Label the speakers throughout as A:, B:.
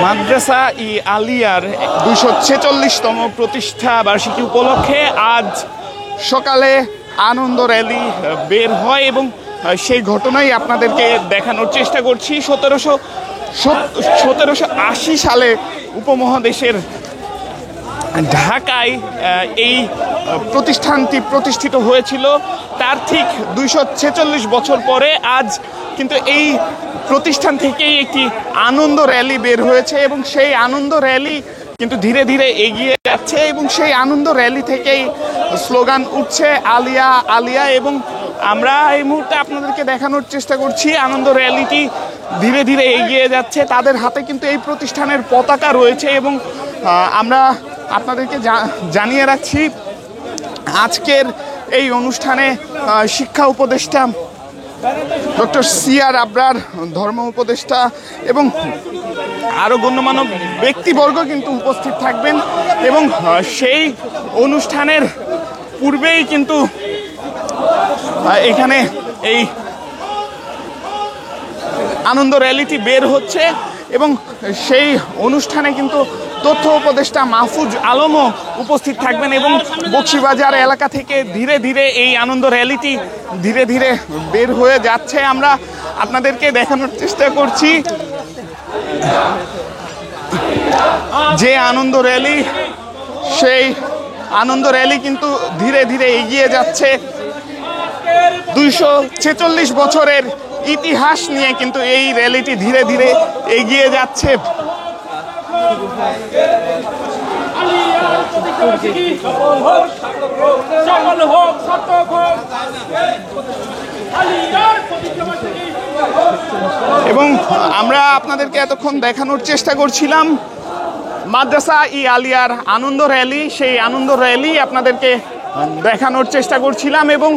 A: মাদ্রাসা ই আলিয়ার 246তম প্রতিষ্ঠা বার্ষিকী উপলক্ষে আজ সকালে আনন্দ র্যালি বের হয় এবং সেই ঘটনাই আপনাদেরকে দেখানোর চেষ্টা করছি। 1780 সালে উপমহাদেশের ঢাকায় এই প্রতিষ্ঠানটি প্রতিষ্ঠিত হয়েছিল। তার ঠিক 246 বছর পরে আজ কিন্তু এই প্রতিষ্ঠান থেকেই একটি আনন্দ র্যালি বের হয়েছে এবং সেই আনন্দ র্যালি কিন্তু ধীরে ধীরে এগিয়ে যাচ্ছে এবং সেই আনন্দ র্যালি থেকেই স্লোগান উঠছে আলিয়া আলিয়া। এবং আমরা এই মুহূর্তে আপনাদেরকে দেখানোর চেষ্টা করছি আনন্দ র্যালিটি ধীরে ধীরে এগিয়ে যাচ্ছে। তাদের হাতে কিন্তু এই প্রতিষ্ঠানের পতাকা রয়েছে এবং আমরা আপনাদেরকে জানিয়ে রাখছি আজকের এই অনুষ্ঠানে শিক্ষা উপদেষ্টা ডক্টর সিআর আবরার, ধর্ম উপদেষ্টা এবং আরও গণ্যমান্য ব্যক্তিবর্গ কিন্তু উপস্থিত থাকবেন এবং সেই অনুষ্ঠানের পূর্বেই কিন্তু এখানে এই আনন্দ র্যালিটি বের হচ্ছে এবং সেই অনুষ্ঠানে কিন্তু তথ্য উপদেষ্টা মাহফুজ আলমও উপস্থিত থাকবেন এবং বকশীবাজার এলাকা থেকে ধীরে ধীরে এই আনন্দ র্যালিটি ধীরে ধীরে বের হয়ে যাচ্ছে। আমরা আপনাদেরকে দেখানোর চেষ্টা করছি যে আনন্দ র্যালি, সেই আনন্দ র্যালি কিন্তু ধীরে ধীরে এগিয়ে যাচ্ছে। 246 বছরের ইতিহাস নিয়ে কিন্তু এই র্যালিটি ধীরে ধীরে এগিয়ে যাচ্ছে। এবং আমরা আপনাদেরকে এতক্ষণ দেখানোর চেষ্টা করছিলাম মাদ্রাসা ই আলিয়ার আনন্দ র্যালি, সেই আনন্দ র্যালি আপনাদেরকে দেখানোর চেষ্টা করছিলাম এবং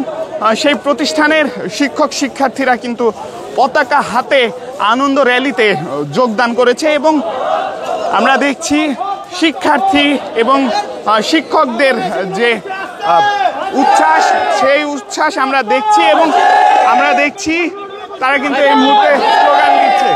A: সেই প্রতিষ্ঠানের শিক্ষক শিক্ষার্থীরা কিন্তু পতাকা হাতে আনন্দ র্যালিতে যোগদান করেছে এবং আমরা দেখছি শিক্ষার্থী এবং শিক্ষকদের যে উচ্ছ্বাস, সেই উচ্ছ্বাস আমরা দেখছি এবং আমরা দেখছি তারা কিন্তু এই মুহূর্তে স্লোগান দিচ্ছে।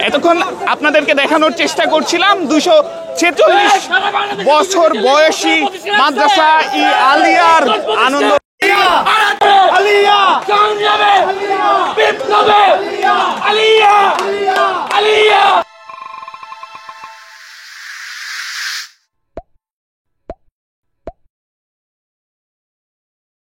A: এতক্ষণ আপনাদেরকে দেখানোর চেষ্টা করছিলাম 246 বছর বয়সী মাদ্রাসা ই আলিয়ার আনন্দ